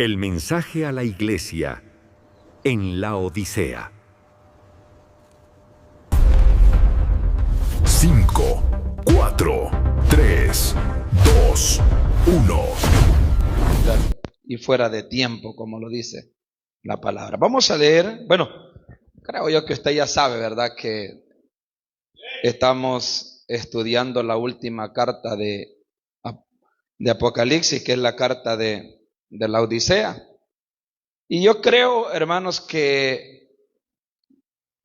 El mensaje a la iglesia en Laodicea. 5, 4, 3, 2, 1. Y fuera de tiempo, como lo dice la palabra. Vamos a leer, bueno, creo yo que usted ya sabe, ¿verdad? Que estamos estudiando la última carta de Apocalipsis, que es la carta de la Odisea. Y yo creo, hermanos, que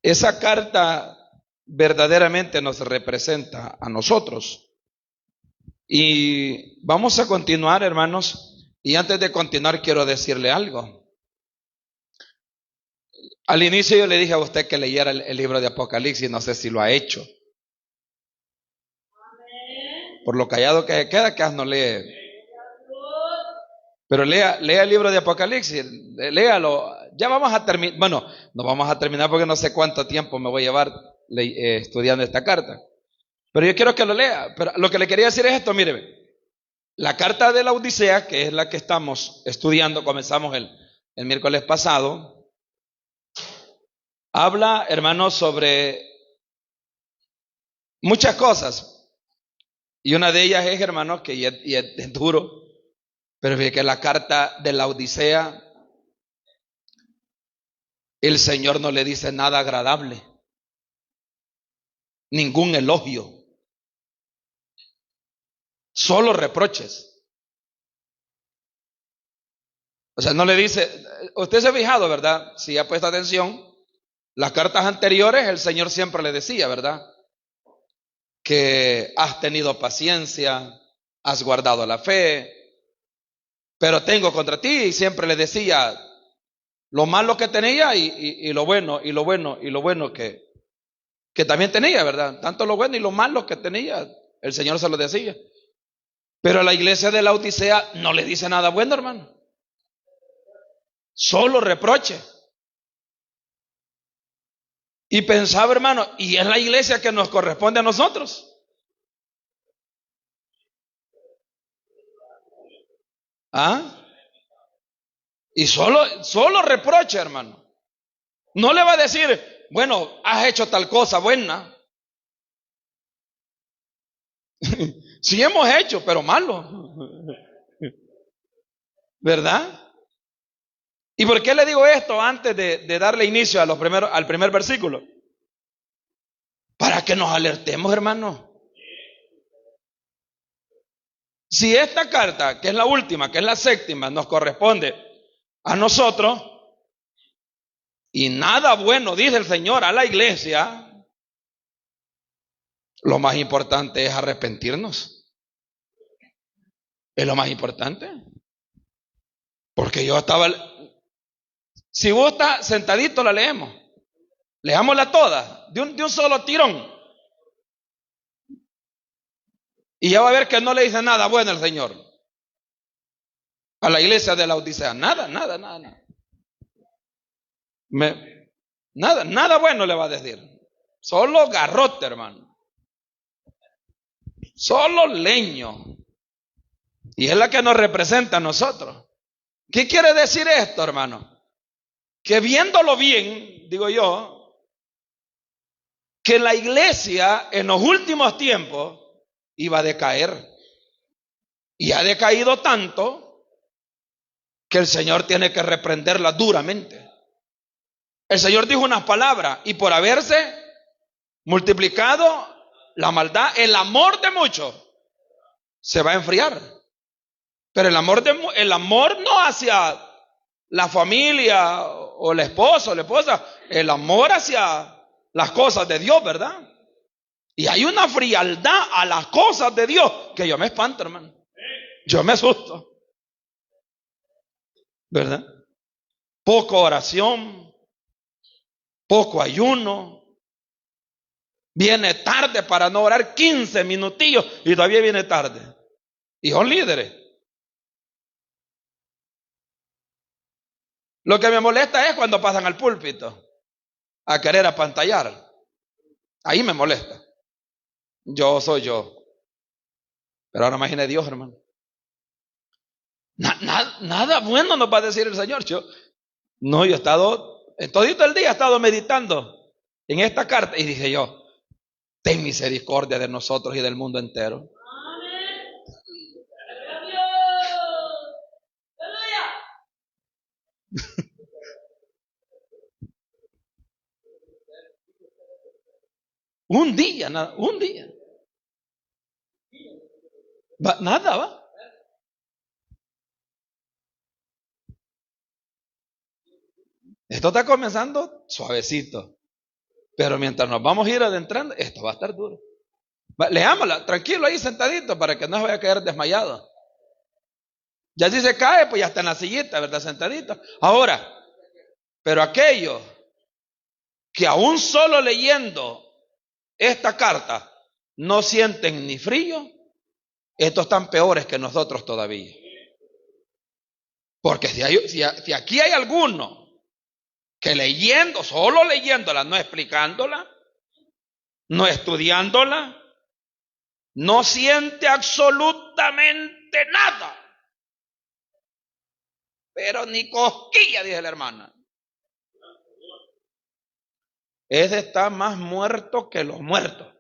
esa carta verdaderamente nos representa a nosotros. Y vamos a continuar, hermanos, y antes de continuar quiero decirle algo. Al inicio yo le dije a usted que leyera el libro de Apocalipsis, no sé si lo ha hecho. Por lo callado que se queda, que no lee. Pero lea el libro de Apocalipsis, léalo. Ya vamos a terminar, bueno, no vamos a terminar porque no sé cuánto tiempo me voy a llevar estudiando esta carta. Pero yo quiero que lo lea. Pero lo que le quería decir es esto, míreme. La carta de la Odisea, que es la que estamos estudiando, comenzamos el miércoles pasado, habla, hermanos, sobre muchas cosas. Y una de ellas es, hermanos, que es duro, pero fíjate que la carta de la Odisea, el Señor no le dice nada agradable, ningún elogio, solo reproches. O sea, no le dice, usted se ha fijado, ¿verdad? Si ha puesto atención, las cartas anteriores el Señor siempre le decía, ¿verdad? Que has tenido paciencia, has guardado la fe, pero tengo contra ti, y siempre le decía lo malo que tenía y lo bueno, y lo bueno, y lo bueno que también tenía, ¿verdad? Tanto lo bueno y lo malo que tenía, el Señor se lo decía. Pero a la iglesia de la Odisea no le dice nada bueno, hermano. Solo reproche. Y pensaba, hermano, y es la iglesia que nos corresponde a nosotros. ¿Ah? Y solo reproche, hermano. No le va a decir, bueno, has hecho tal cosa buena. Sí hemos hecho, pero malo. ¿Verdad? ¿Y por qué le digo esto antes de darle inicio al primer versículo? Para que nos alertemos, hermano. Si esta carta, que es la última, que es la séptima, nos corresponde a nosotros, y nada bueno dice el Señor a la iglesia, lo más importante es arrepentirnos. Es lo más importante. Porque yo estaba, si vos estás sentadito, la leemos. Leámosla toda, de un solo tirón. Y ya va a ver que no le dice nada bueno el Señor a la iglesia de la Odisea. Nada. Nada bueno le va a decir. Solo garrote, hermano. Solo leño. Y es la que nos representa a nosotros. ¿Qué quiere decir esto, hermano? Que viéndolo bien, digo yo, que la iglesia en los últimos tiempos iba a decaer. Y ha decaído tanto que el Señor tiene que reprenderla duramente. El Señor dijo unas palabras, y por haberse multiplicado la maldad, el amor de muchos se va a enfriar. Pero el amor no hacia la familia o el esposo o la esposa, el amor hacia las cosas de Dios, ¿verdad? Y hay una frialdad a las cosas de Dios que yo me espanto, hermano. Yo me asusto, ¿verdad? Poco oración, poco ayuno. Viene tarde para no orar 15 minutillos y todavía viene tarde. Y son líderes. Lo que me molesta es cuando pasan al púlpito a querer apantallar. Ahí me molesta. Yo soy yo. Pero ahora imagine Dios, hermano. Nada bueno nos va a decir el Señor. Yo he estado, todito el día he estado meditando en esta carta y dije yo, ten misericordia de nosotros y del mundo entero. Un día. Nada va. Esto está comenzando suavecito, pero mientras nos vamos a ir adentrando, esto va a estar duro. Leámosla, tranquilo ahí sentadito para que no se vaya a caer desmayado. Ya si se cae, pues ya está en la sillita, ¿verdad? Sentadito. Ahora, pero aquellos que aún solo leyendo esta carta no sienten ni frío, estos están peores que nosotros todavía. Porque si aquí hay alguno que solo leyéndola, no explicándola, no estudiándola, no siente absolutamente nada. Pero ni cosquilla, dice la hermana. Ese está más muerto que los muertos.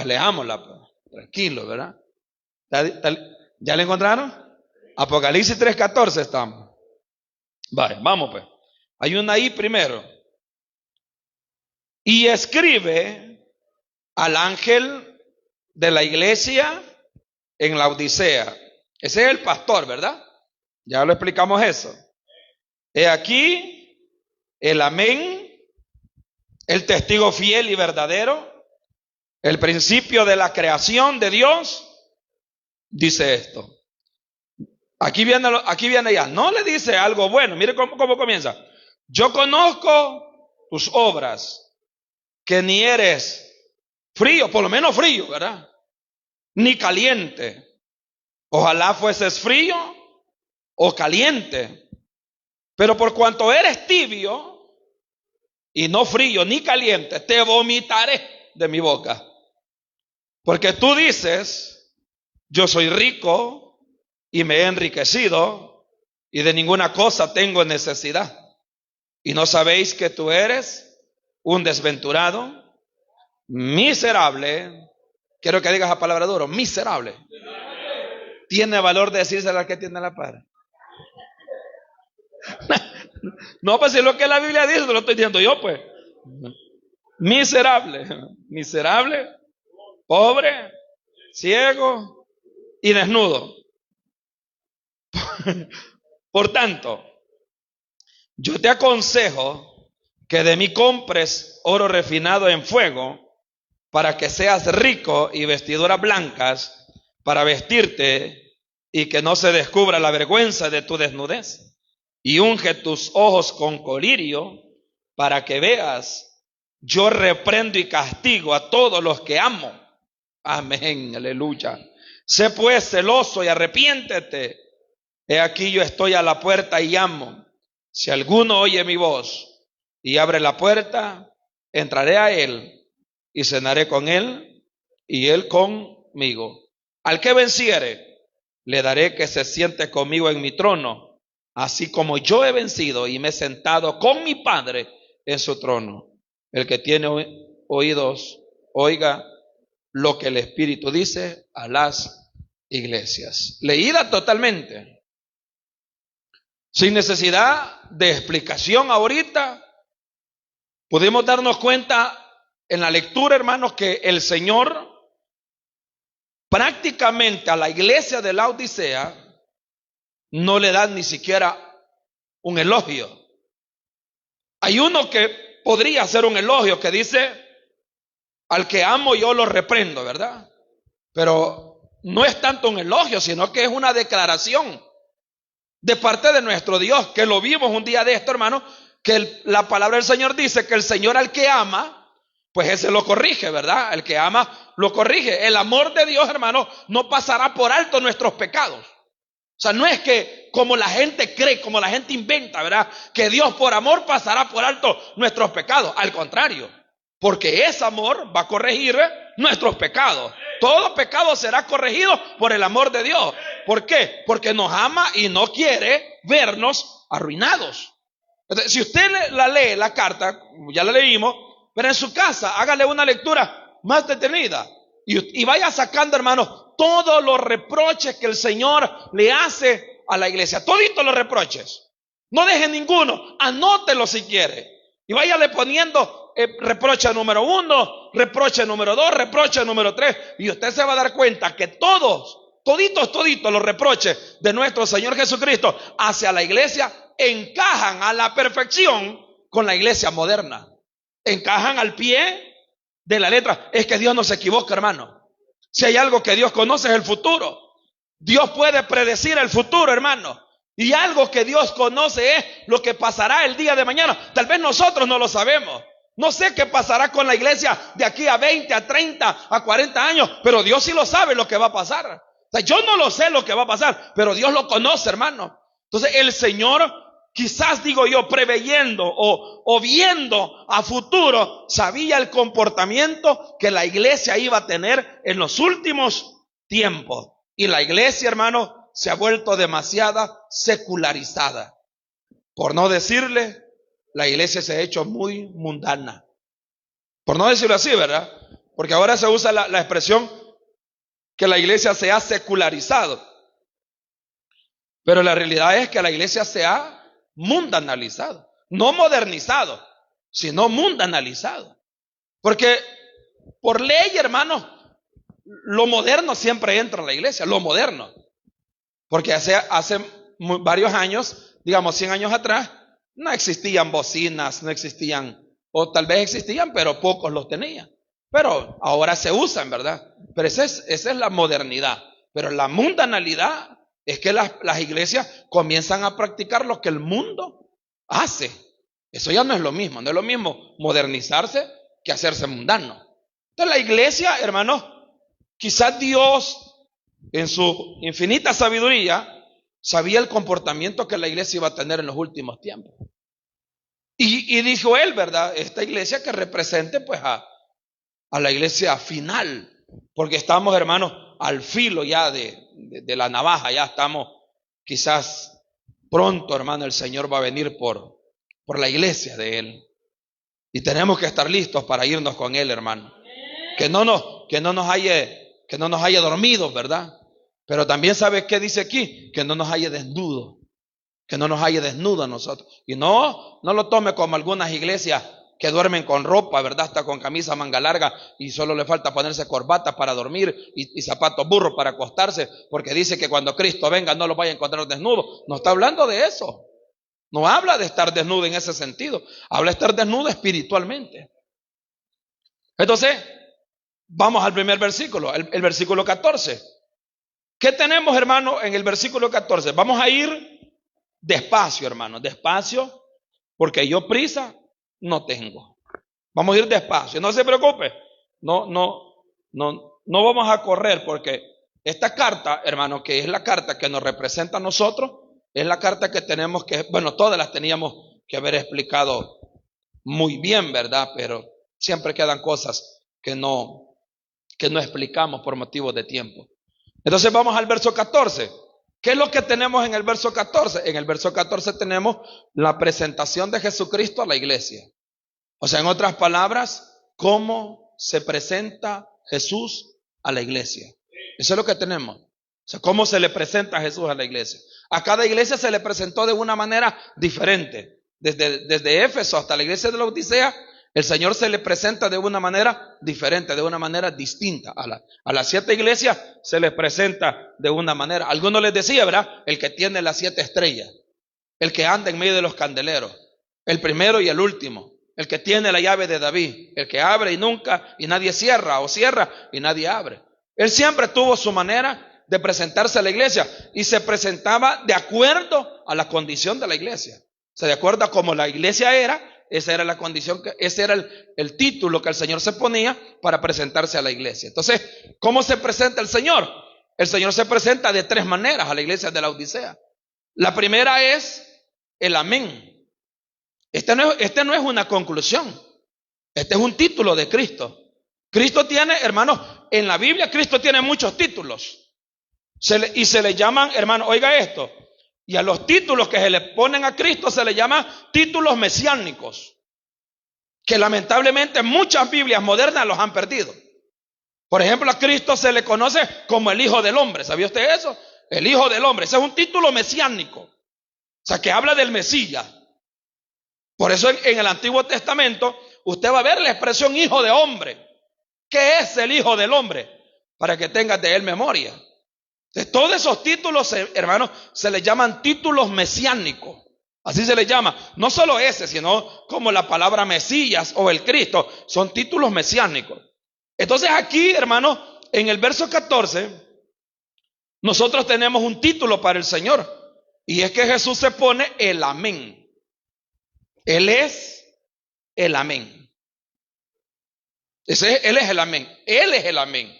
Leámosla, pues. Tranquilo, ¿verdad? ¿Ya le encontraron? Apocalipsis 3:14 estamos. Vamos pues. Hay una ahí primero. Y escribe al ángel de la iglesia en la Odisea. Ese es el pastor, ¿verdad? Ya lo explicamos eso. He aquí el amén, el testigo fiel y verdadero, el principio de la creación de Dios, dice esto. Aquí viene ya. No le dice algo bueno. Mire cómo comienza. Yo conozco tus obras, que ni eres frío, por lo menos frío, ¿verdad? Ni caliente. Ojalá fueses frío o caliente. Pero por cuanto eres tibio y no frío ni caliente, te vomitaré de mi boca. Porque tú dices, yo soy rico y me he enriquecido y de ninguna cosa tengo necesidad. Y no sabéis que tú eres un desventurado, miserable. Quiero que digas la palabra duro, miserable. ¿Tiene valor decírselo al que tiene la par? No, pues si es lo que la Biblia dice, lo estoy diciendo yo, pues. Miserable, pobre, ciego y desnudo. Por tanto, yo te aconsejo que de mí compres oro refinado en fuego, para que seas rico, y vestiduras blancas para vestirte, y que no se descubra la vergüenza de tu desnudez. Y unge tus ojos con colirio, para que veas. Yo reprendo y castigo a todos los que amo. Amén, aleluya. Sé pues celoso y arrepiéntete. He aquí yo estoy a la puerta y llamo. Si alguno oye mi voz y abre la puerta, entraré a él y cenaré con él y él conmigo. Al que venciere, le daré que se siente conmigo en mi trono, así como yo he vencido y me he sentado con mi Padre en su trono. El que tiene oídos, oiga lo que el Espíritu dice a las iglesias. Leída totalmente, sin necesidad de explicación ahorita, pudimos darnos cuenta en la lectura, hermanos, que el Señor prácticamente a la iglesia de la Odisea no le da ni siquiera un elogio. Hay uno que podría hacer un elogio que dice, al que amo yo lo reprendo, ¿verdad? Pero no es tanto un elogio, sino que es una declaración de parte de nuestro Dios, que lo vimos un día de esto, hermano, que la palabra del Señor dice que el Señor al que ama, pues ese lo corrige, ¿verdad? El que ama lo corrige. El amor de Dios, hermano, no pasará por alto nuestros pecados. O sea, no es que como la gente cree, como la gente inventa, ¿verdad? Que Dios por amor pasará por alto nuestros pecados. Al contrario, porque ese amor va a corregir nuestros pecados. Todo pecado será corregido por el amor de Dios. ¿Por qué? Porque nos ama y no quiere vernos arruinados. Entonces, si usted la lee la carta, ya la leímos, pero en su casa hágale una lectura más detenida y vaya sacando, hermanos, todos los reproches que el Señor le hace a la iglesia, toditos los reproches. No deje ninguno, anótelo si quiere. Y váyale poniendo reproche número 1, reproche número 2, reproche número 3. Y usted se va a dar cuenta que toditos los reproches de nuestro Señor Jesucristo hacia la iglesia encajan a la perfección con la iglesia moderna. Encajan al pie de la letra. Es que Dios no se equivoca, hermano. Si hay algo que Dios conoce es el futuro. Dios puede predecir el futuro, hermano. Y algo que Dios conoce es lo que pasará el día de mañana. Tal vez nosotros no lo sabemos. No sé qué pasará con la iglesia de aquí a 20, a 30, a 40 años, pero Dios sí lo sabe lo que va a pasar. O sea, yo no lo sé lo que va a pasar, pero Dios lo conoce, hermano. Entonces el Señor, quizás digo yo, preveyendo o viendo a futuro, sabía el comportamiento que la iglesia iba a tener en los últimos tiempos. Y la iglesia, hermano, se ha vuelto demasiado secularizada. Por no decirle, la iglesia se ha hecho muy mundana. Por no decirlo así, ¿verdad? Porque ahora se usa la expresión que la iglesia se ha secularizado. Pero la realidad es que la iglesia se ha mundanalizado. No modernizado, sino mundanalizado. Porque por ley, hermanos, lo moderno siempre entra en la iglesia, lo moderno. Porque hace varios años, digamos 100 años atrás, no existían bocinas, no existían, o tal vez existían, pero pocos los tenían. Pero ahora se usan, ¿verdad? Pero esa es la modernidad. Pero la mundanalidad es que las iglesias comienzan a practicar lo que el mundo hace. Eso ya no es lo mismo. No es lo mismo modernizarse que hacerse mundano. Entonces la iglesia, hermanos, quizás Dios en su infinita sabiduría sabía el comportamiento que la iglesia iba a tener en los últimos tiempos. Y dijo él, ¿verdad? Esta iglesia que represente pues a la iglesia final. Porque estamos, hermanos, al filo ya de la navaja. Ya estamos quizás pronto, hermano, el Señor va a venir por la iglesia de él. Y tenemos que estar listos para irnos con él, hermano. Que no nos haya dormidos, ¿verdad? Pero también sabe qué dice aquí, que no nos haya desnudo, que no nos haya desnudo a nosotros. Y no lo tome como algunas iglesias que duermen con ropa, ¿verdad? Hasta con camisa manga larga y solo le falta ponerse corbata para dormir y zapatos burros para acostarse, porque dice que cuando Cristo venga no lo vaya a encontrar desnudo. No está hablando de eso. No habla de estar desnudo en ese sentido. Habla de estar desnudo espiritualmente. Entonces, vamos al primer versículo, el versículo 14. ¿Qué tenemos, hermano, en el versículo 14? Vamos a ir despacio, hermano, despacio, porque yo prisa no tengo. Vamos a ir despacio, no se preocupe. No vamos a correr, porque esta carta, hermano, que es la carta que nos representa a nosotros, es la carta que tenemos que, bueno, todas las teníamos que haber explicado muy bien, ¿verdad? Pero siempre quedan cosas que no explicamos por motivos de tiempo. Entonces vamos al verso 14. ¿Qué es lo que tenemos en el verso 14? En el verso 14 tenemos la presentación de Jesucristo a la iglesia. O sea, en otras palabras, cómo se presenta Jesús a la iglesia. Eso es lo que tenemos. O sea, cómo se le presenta a Jesús a la iglesia. A cada iglesia se le presentó de una manera diferente. Desde Éfeso hasta la iglesia de la Odisea, el Señor se le presenta de una manera diferente, de una manera distinta. A las 7 iglesias se les presenta de una manera. Algunos les decía, ¿verdad? El que tiene las 7 estrellas, el que anda en medio de los candeleros, el primero y el último, el que tiene la llave de David, el que abre y nadie cierra, o cierra y nadie abre. Él siempre tuvo su manera de presentarse a la iglesia y se presentaba de acuerdo a la condición de la iglesia. O sea, de acuerdo a cómo la iglesia era. Esa era la condición, ese era el título que el Señor se ponía para presentarse a la iglesia. Entonces, ¿cómo se presenta el Señor? El Señor se presenta de 3 maneras a la iglesia de la Odisea. La primera es el amén. Este no es una conclusión. Este es un título de Cristo. Cristo tiene, hermanos, en la Biblia Cristo tiene muchos títulos. Y se le llaman, hermano, oiga esto, y a los títulos que se le ponen a Cristo se le llaman títulos mesiánicos, que lamentablemente muchas Biblias modernas los han perdido. Por ejemplo, a Cristo se le conoce como el Hijo del Hombre. ¿Sabía usted eso? El Hijo del Hombre. Ese es un título mesiánico. O sea, que habla del Mesías. Por eso en el Antiguo Testamento usted va a ver la expresión Hijo de Hombre. ¿Qué es el Hijo del Hombre? Para que tengas de él memoria. Entonces, todos esos títulos, hermanos, se les llaman títulos mesiánicos. Así se les llama. No solo ese, sino como la palabra Mesías o el Cristo. Son títulos mesiánicos. Entonces aquí, hermanos, en el verso 14, nosotros tenemos un título para el Señor. Y es que Jesús se pone el Amén. Él es el Amén. Él es el Amén. Él es el Amén.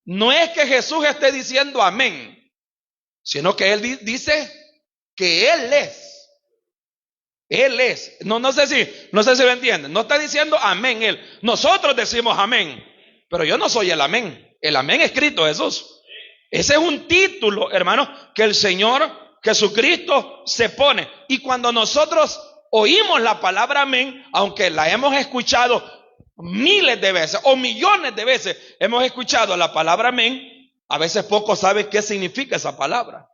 No es que Jesús esté diciendo amén, sino que Él dice que Él es. Él es. No sé si me entienden. No está diciendo amén Él. Nosotros decimos amén, pero yo no soy el amén. El amén es Cristo Jesús. Ese es un título, hermanos, que el Señor Jesucristo se pone. Y cuando nosotros oímos la palabra amén, aunque la hemos escuchado miles de veces o millones de veces hemos escuchado la palabra amén, a veces poco sabe qué significa esa palabra.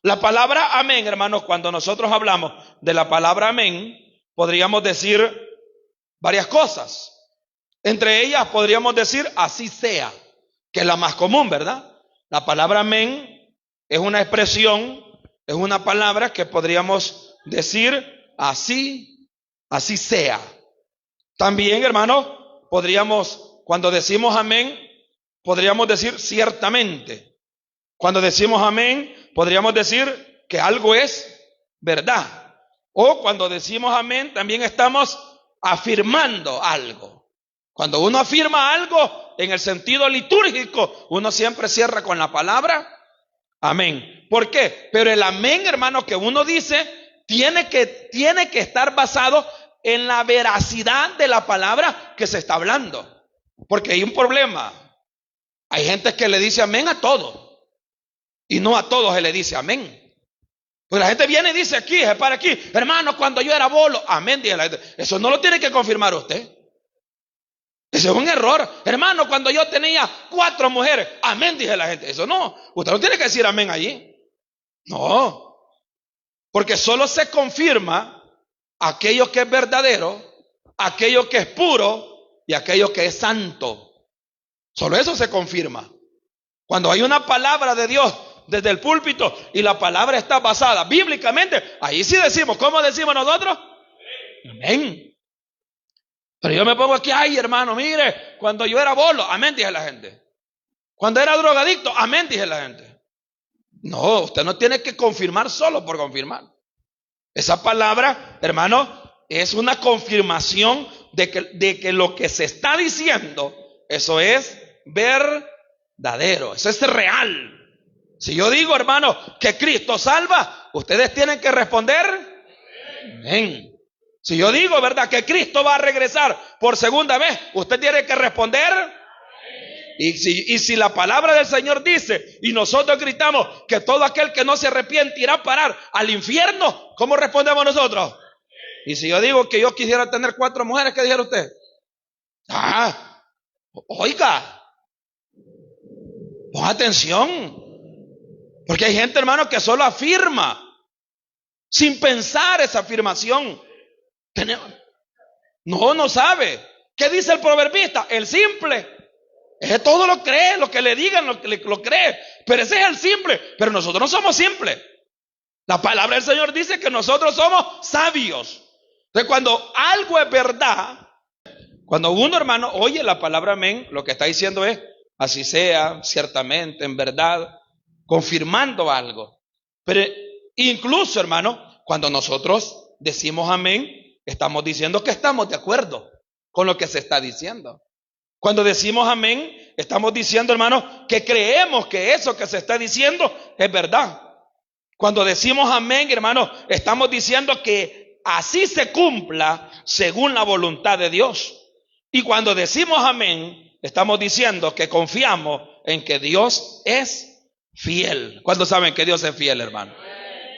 La palabra amén, hermanos, cuando nosotros hablamos de la palabra amén, podríamos decir varias cosas. Entre ellas podríamos decir así sea, que es la más común, ¿verdad? La palabra amén es una expresión, es una palabra que podríamos decir así sea. También, hermano, cuando decimos amén, podríamos decir ciertamente. Cuando decimos amén, podríamos decir que algo es verdad. O cuando decimos amén, también estamos afirmando algo. Cuando uno afirma algo en el sentido litúrgico, uno siempre cierra con la palabra amén. ¿Por qué? Pero el amén, hermano, que uno dice, tiene que estar basado en la veracidad de la palabra que se está hablando. Porque hay un problema. Hay gente que le dice amén a todo, y no a todos se le dice amén. Pues la gente viene y dice aquí, se para aquí, hermano, cuando yo era bolo, amén, dice la gente. Eso no lo tiene que confirmar usted. Ese es un error. Hermano, cuando yo tenía 4 mujeres, amén, dice la gente. Eso no, usted no tiene que decir amén allí. No, porque solo se confirma aquello que es verdadero, aquello que es puro y aquello que es santo. Solo eso se confirma. Cuando hay una palabra de Dios desde el púlpito y la palabra está basada bíblicamente, ahí sí decimos, ¿cómo decimos nosotros? Amén. Pero yo me pongo aquí, ay hermano, mire, cuando yo era bolo, amén, dije la gente. Cuando era drogadicto, amén, dije la gente. No, usted no tiene que confirmar solo por confirmar. Esa palabra, hermano, es una confirmación de que lo que se está diciendo, eso es verdadero, eso es real. Si yo digo, hermano, que Cristo salva, ustedes tienen que responder amén. Si yo digo, ¿verdad?, que Cristo va a regresar por segunda vez, usted tiene que responder. Y si la palabra del Señor dice y nosotros gritamos que todo aquel que no se arrepiente irá a parar al infierno, ¿cómo respondemos nosotros? Y si yo digo que yo quisiera tener 4 mujeres, ¿qué dijera usted? Oiga, ponga atención, porque hay gente, hermano, que solo afirma sin pensar esa afirmación. No sabe. ¿Qué dice el proverbista? El simple. Ese todo lo cree, lo que le digan, lo cree. Pero ese es el simple. Pero nosotros no somos simples. La palabra del Señor dice que nosotros somos sabios. Entonces, cuando algo es verdad, cuando uno, hermano, oye la palabra amén, lo que está diciendo es, así sea, ciertamente, en verdad, confirmando algo. Pero incluso, hermano, cuando nosotros decimos amén, estamos diciendo que estamos de acuerdo con lo que se está diciendo. Cuando decimos amén, estamos diciendo, hermano, que creemos que eso que se está diciendo es verdad. Cuando decimos amén, hermano, estamos diciendo que así se cumpla según la voluntad de Dios. Y cuando decimos amén, estamos diciendo que confiamos en que Dios es fiel. ¿Cuántos saben que Dios es fiel, hermano?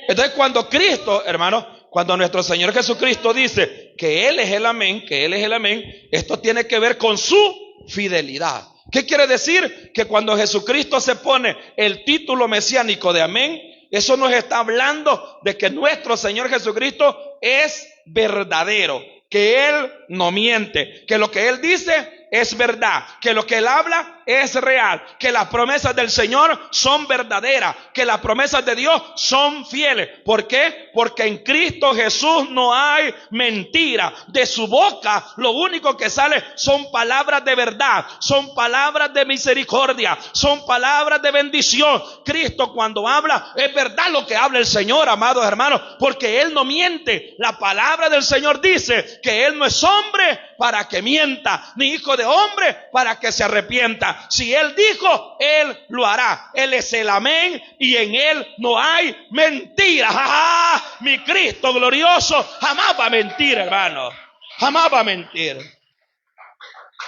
Entonces, cuando Cristo, hermano, cuando nuestro Señor Jesucristo dice que Él es el amén, que Él es el amén, esto tiene que ver con su fidelidad. ¿Qué quiere decir? Que cuando Jesucristo se pone el título mesiánico de amén, eso nos está hablando de que nuestro Señor Jesucristo es verdadero, que Él no miente, que lo que Él dice es verdad, que lo que Él habla es real, que las promesas del Señor son verdaderas, que las promesas de Dios son fieles. ¿Por qué? Porque en Cristo Jesús no hay mentira. De su boca lo único que sale son palabras de verdad, son palabras de misericordia, son palabras de bendición. Cristo cuando habla es verdad lo que habla el Señor, amados hermanos, porque Él no miente. La palabra del Señor dice que Él no es hombre para que mienta, ni hijo de hombre para que se arrepienta. Si Él dijo, Él lo hará. Él es el amén y en Él no hay mentira. ¡Ja! Mi Cristo glorioso jamás va a mentir, hermano. Jamás va a mentir.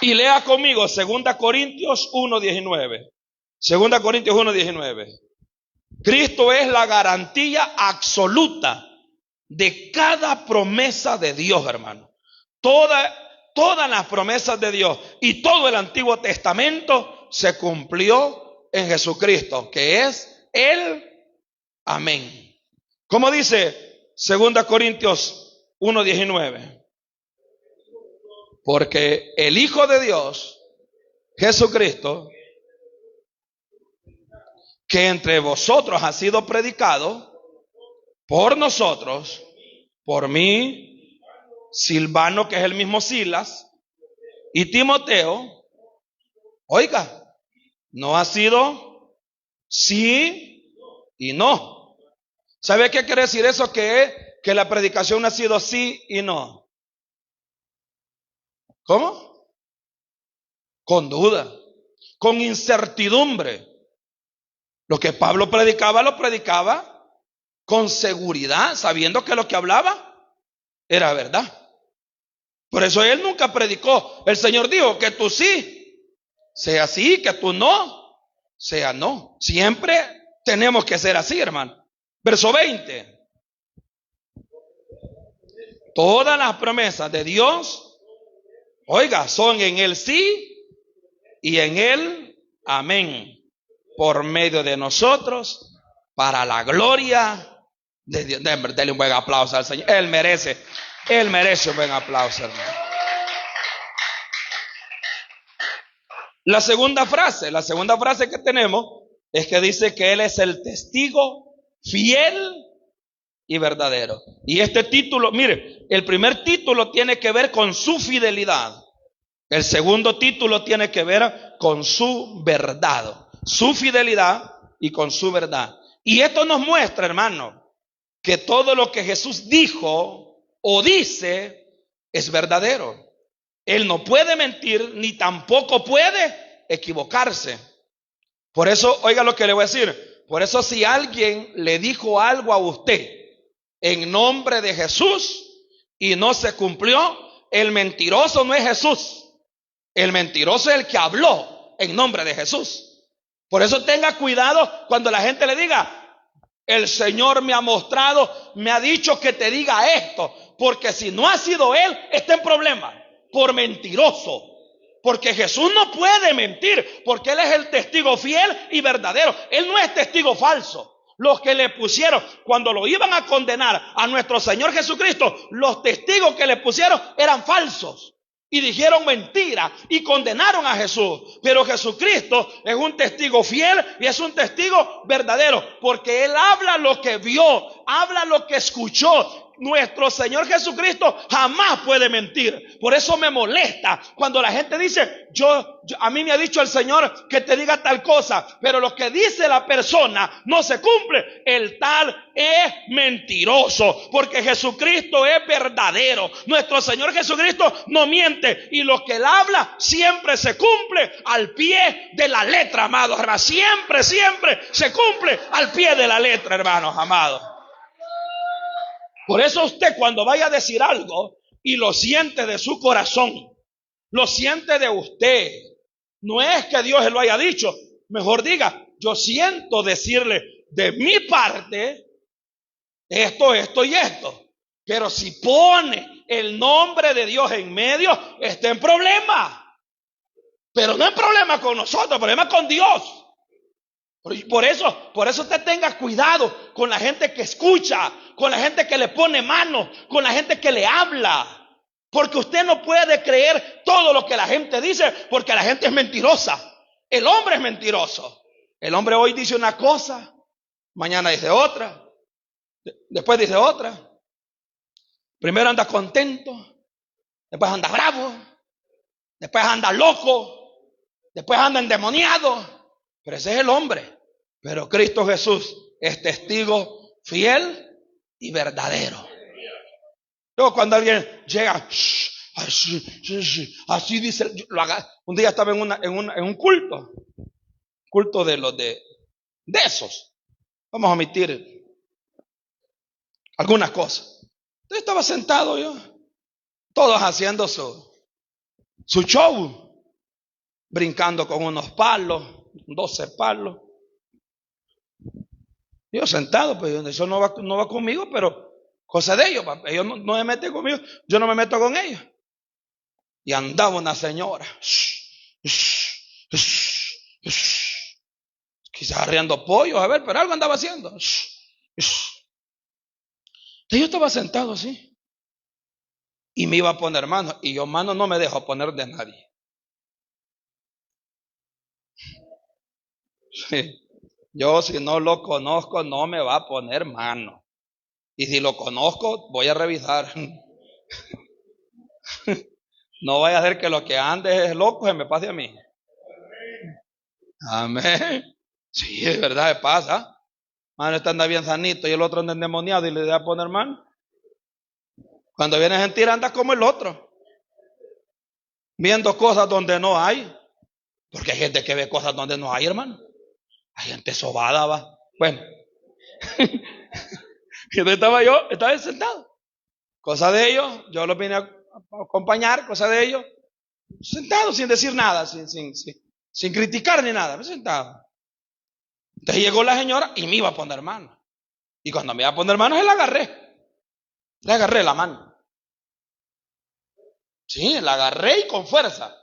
Y lea conmigo 2 Corintios 1:19. 2 Corintios 1:19. Cristo es la garantía absoluta de cada promesa de Dios, hermano. Todas las promesas de Dios y todo el Antiguo Testamento se cumplió en Jesucristo, que es el amén. ¿Cómo dice 2 Corintios 1:19? Porque el Hijo de Dios, Jesucristo, que entre vosotros ha sido predicado por nosotros, por mí, Silvano, que es el mismo Silas, y Timoteo, oiga, no ha sido sí y no. ¿Sabe qué quiere decir eso? Que la predicación no ha sido sí y no. ¿Cómo? Con duda, con incertidumbre. Lo que Pablo predicaba, lo predicaba con seguridad, sabiendo que lo que hablaba era verdad. Por eso él nunca predicó. El Señor dijo que tú sí sea sí, que tú no sea no. Siempre tenemos que ser así, hermano. Verso 20. Todas las promesas de Dios, oiga, son en el sí y en el amén, por medio de nosotros, para la gloria de Dios. Denle un buen aplauso al Señor. Él merece un buen aplauso, hermano. La segunda frase que tenemos es que dice que Él es el testigo fiel y verdadero. Y este título, mire, el primer título tiene que ver con su fidelidad. El segundo título tiene que ver con su verdad, su fidelidad y con su verdad. Y esto nos muestra, hermano, que todo lo que Jesús dijo o dice es verdadero. Él no puede mentir ni tampoco puede equivocarse. Por eso, oiga lo que le voy a decir. Por eso, si alguien le dijo algo a usted en nombre de Jesús y no se cumplió, el mentiroso no es Jesús. El mentiroso es el que habló en nombre de Jesús. Por eso tenga cuidado cuando la gente le diga: el Señor me ha mostrado, me ha dicho que te diga esto. Porque si no ha sido Él, está en problema por mentiroso. Porque Jesús no puede mentir, porque Él es el testigo fiel y verdadero. Él no es testigo falso. Los que le pusieron, cuando lo iban a condenar a nuestro Señor Jesucristo, los testigos que le pusieron eran falsos. Y dijeron mentira y condenaron a Jesús. Pero Jesucristo es un testigo fiel y es un testigo verdadero, porque Él habla lo que vio, habla lo que escuchó. Nuestro Señor Jesucristo jamás puede mentir. Por eso me molesta cuando la gente dice: a mí me ha dicho el Señor que te diga tal cosa, pero lo que dice la persona no se cumple. El tal es mentiroso, porque Jesucristo es verdadero. Nuestro Señor Jesucristo no miente, y lo que Él habla siempre se cumple al pie de la letra, amados hermanos. Siempre se cumple al pie de la letra, hermanos amados. Por eso usted, cuando vaya a decir algo y lo siente de su corazón, lo siente de usted, No es que Dios se lo haya dicho. Mejor diga, yo siento decirle de mi parte esto y esto. Pero si pone el nombre de Dios en medio, está en problema. Pero no en problema con nosotros, problema con Dios. Por eso usted tenga cuidado con la gente que escucha, con la gente que le pone mano, con la gente que le habla. Porque usted no puede creer todo lo que la gente dice, porque la gente es mentirosa. El hombre es mentiroso. El hombre hoy dice una cosa, mañana dice otra, después dice otra. Primero anda contento, después anda bravo, después anda loco, después anda endemoniado. Pero ese es el hombre. Pero Cristo Jesús es testigo fiel y verdadero. Luego cuando alguien llega, así dice, un día estaba en un culto de los de esos. Vamos a omitir algunas cosas. Entonces estaba sentado yo, todos haciendo su show, brincando con unos palos, 12 palos. Yo sentado, pues eso no va conmigo, pero cosa de ellos, ellos no se meten conmigo, yo no me meto con ellos. Y andaba una señora, quizás arreando pollos, a ver, pero algo andaba haciendo. Entonces yo estaba sentado así, y me iba a poner mano, y yo mano no me dejo poner de nadie. Sí. Yo si no lo conozco no me va a poner mano. Y si lo conozco voy a revisar. No vaya a hacer que lo que ande es loco se me pase a mí. Amén. Sí, es verdad, se pasa. Mano, este anda bien sanito y el otro anda endemoniado y le da a poner mano. Cuando viene gente anda como el otro, viendo cosas donde no hay. Porque hay gente que ve cosas donde no hay, hermano. Hay gente sobada, va. Bueno. Estaba sentado. Cosa de ellos, yo los vine a acompañar, cosa de ellos. Sentado sin decir nada, sin criticar ni nada, sentado. Entonces llegó la señora y me iba a poner mano. Y cuando me iba a poner mano, se la agarré. Le agarré la mano. Sí, la agarré y con fuerza.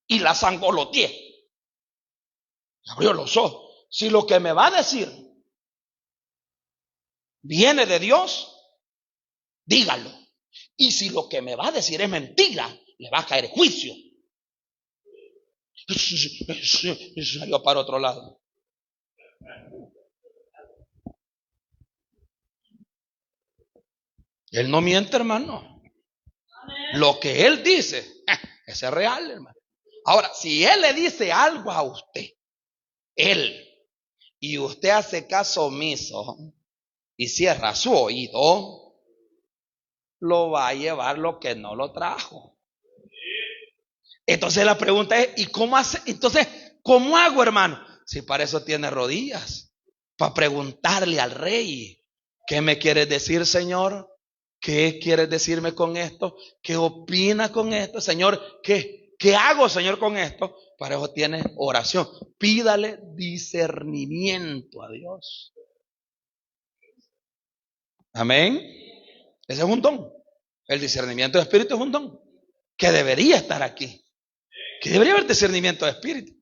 Y la sangoloteé. Abrió los ojos. Si lo que me va a decir viene de Dios, dígalo. Y si lo que me va a decir es mentira, le va a caer juicio. Y salió para otro lado. Él no miente, hermano. Lo que él dice, ese es real, hermano. Ahora, si él le dice algo a usted, y usted hace caso omiso y cierra su oído, lo va a llevar lo que no lo trajo. Entonces la pregunta es, ¿y cómo hace? Entonces, ¿cómo hago, hermano? Si para eso tiene rodillas, para preguntarle al rey, ¿qué me quieres decir, Señor? ¿Qué quieres decirme con esto? ¿Qué opina con esto, Señor? ¿Qué hago, Señor, con esto? Para eso tiene oración. Pídale discernimiento a Dios. Amén. Ese es un don. El discernimiento de espíritu es un don que debería estar aquí. Que debería haber discernimiento de espíritu.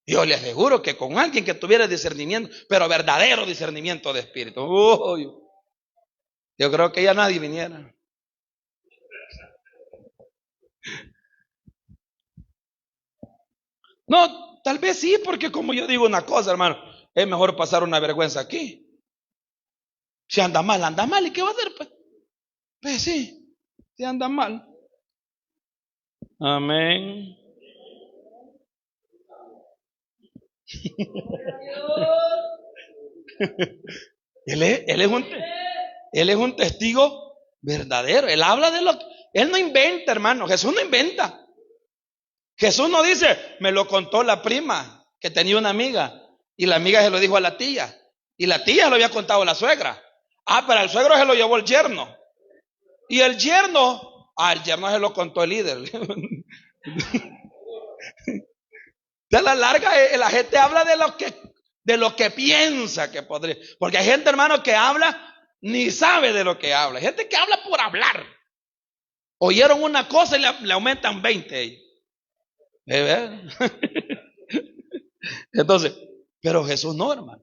Yo le aseguro que con alguien que tuviera discernimiento, pero verdadero discernimiento de espíritu, yo creo que ya nadie viniera. No, tal vez sí, porque como yo digo una cosa, hermano, es mejor pasar una vergüenza aquí. Si anda mal, ¿y qué va a hacer? Pues sí, si anda mal. Amén. Él es un testigo verdadero. Él habla de lo que él no inventa, hermano. Jesús no inventa. Jesús no dice, me lo contó la prima que tenía una amiga y la amiga se lo dijo a la tía y la tía lo había contado a la suegra. Pero al suegro se lo llevó el yerno y el yerno se lo contó el líder. De la larga, la gente habla de lo que piensa que podría. Porque hay gente, hermano, que habla, ni sabe de lo que habla. Hay gente que habla por hablar. Oyeron una cosa y le aumentan 20. Entonces, pero Jesús no, hermano.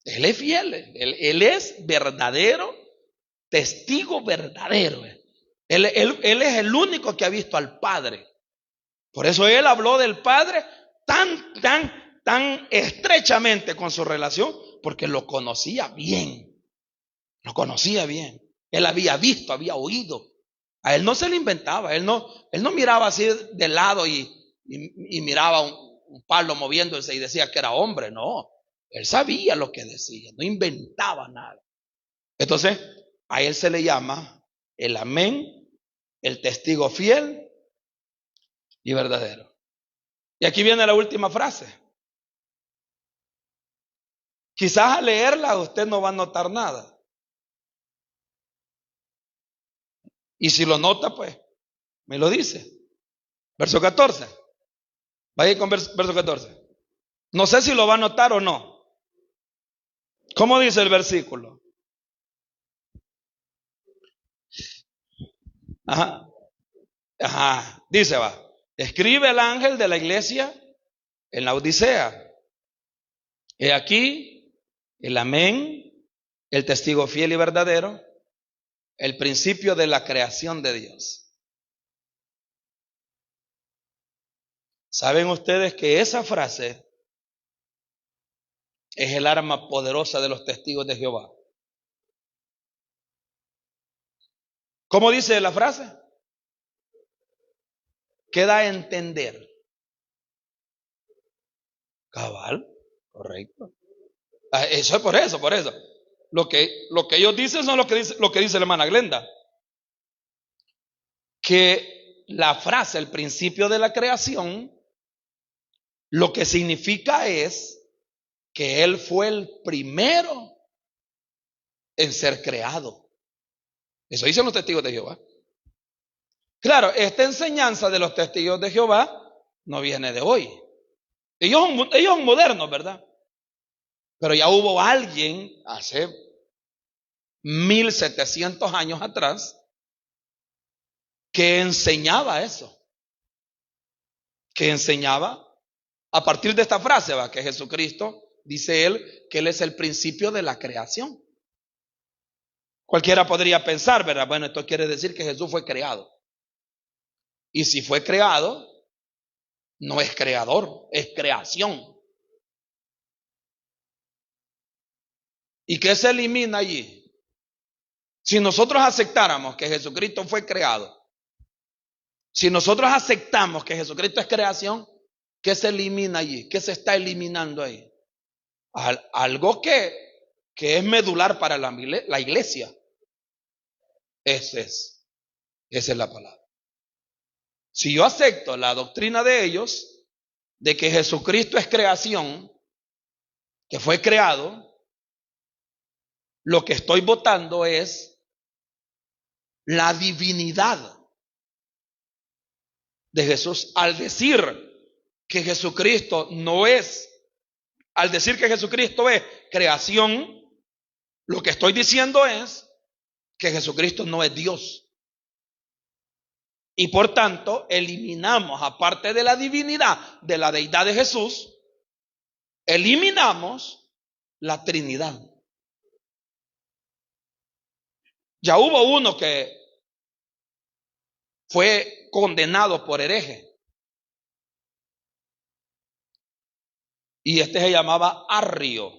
Él es fiel. Él es verdadero, testigo verdadero. Él es el único que ha visto al Padre. Por eso él habló del Padre tan estrechamente con su relación, porque lo conocía bien. Lo conocía bien. Él había visto, había oído. A él no se le inventaba. Él no miraba así de lado y miraba un palo moviéndose y decía que era hombre. No, él sabía lo que decía, no inventaba nada. Entonces, a él se le llama el amén, el testigo fiel y verdadero. Y aquí viene la última frase. Quizás al leerla usted no va a notar nada. Y si lo nota, pues, me lo dice. Verso 14. Vaya con verso 14. No sé si lo va a notar o no. ¿Cómo dice el versículo? Dice, escribe el ángel de la iglesia en la Odisea. He aquí el amén, el testigo fiel y verdadero, el principio de la creación de Dios. ¿Saben ustedes que esa frase es el arma poderosa de los testigos de Jehová? ¿Cómo dice la frase? ¿Qué da a entender? Cabal, correcto. Eso es por eso. Lo que ellos dicen son lo que dice la hermana Glenda. Que la frase, el principio de la creación, lo que significa es que Él fue el primero en ser creado. Eso dicen los testigos de Jehová. Claro, esta enseñanza de los testigos de Jehová no viene de hoy. Ellos son modernos, ¿verdad? Pero ya hubo alguien hace 1700 años atrás que enseñaba eso. Que enseñaba a partir de esta frase, que Jesucristo, dice él, que Él es el principio de la creación. Cualquiera podría pensar, ¿verdad? Bueno, esto quiere decir que Jesús fue creado. Y si fue creado, no es creador, es creación. ¿Y qué se elimina allí? Si nosotros aceptáramos que Jesucristo fue creado, si nosotros aceptamos que Jesucristo es creación, ¿qué se elimina allí? ¿Qué se está eliminando ahí? Algo que es medular para la iglesia. Esa es la palabra. Si yo acepto la doctrina de ellos, de que Jesucristo es creación, que fue creado, lo que estoy votando es la divinidad de Jesús. Al decir que Jesucristo es creación, lo que estoy diciendo es que Jesucristo no es Dios. Y por tanto, eliminamos, aparte de la divinidad, de la deidad de Jesús, eliminamos la Trinidad. Ya hubo uno que fue condenado por hereje. Y este se llamaba Arrio.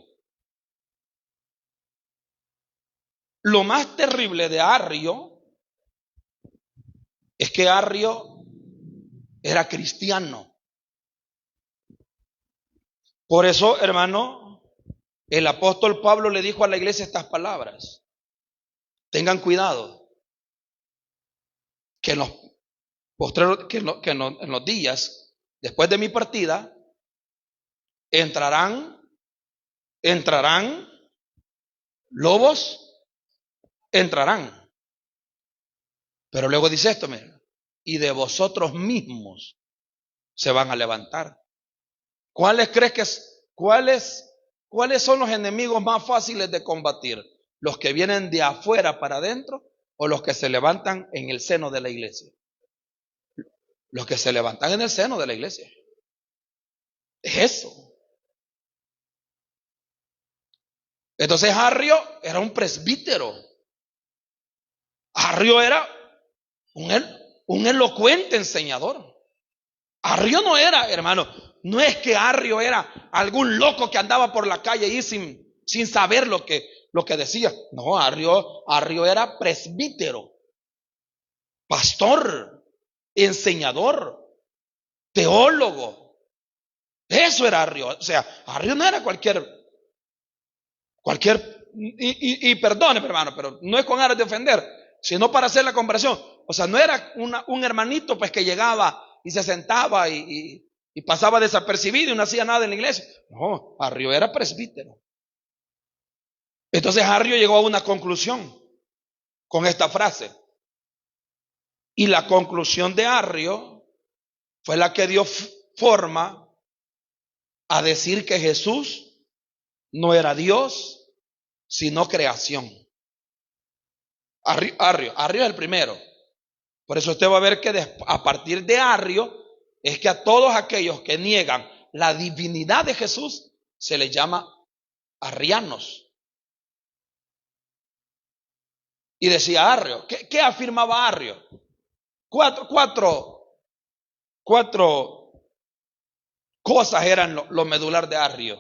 Lo más terrible de Arrio es que Arrio era cristiano. Por eso, hermano, el apóstol Pablo le dijo a la iglesia estas palabras. Tengan cuidado que en los postreros, en los días después de mi partida entrarán lobos, entrarán. Pero luego dice esto, mira, y de vosotros mismos se van a levantar ¿Cuáles son los enemigos más fáciles de combatir? ¿Los que vienen de afuera para adentro o los que se levantan en el seno de la iglesia? Los que se levantan en el seno de la iglesia. Es eso. Entonces Arrio era un presbítero. Arrio era un elocuente enseñador. Arrio no era, hermano, no es que Arrio era algún loco que andaba por la calle y sin saber lo que decía. No, Arrio era presbítero, pastor, enseñador, teólogo. Eso era Arrio. O sea, Arrio no era cualquier, y perdone, hermano, pero no es con aras de ofender, sino para hacer la comparación. O sea, no era un hermanito pues que llegaba y se sentaba y pasaba desapercibido y no hacía nada en la iglesia. No, Arrio era presbítero. Entonces Arrio llegó a una conclusión con esta frase. Y la conclusión de Arrio fue la que dio forma a decir que Jesús no era Dios, sino creación. Arrio es el primero. Por eso usted va a ver que a partir de Arrio es que a todos aquellos que niegan la divinidad de Jesús se les llama arrianos. Y decía Arrio, ¿qué afirmaba Arrio? Cuatro cosas eran lo medular de Arrio.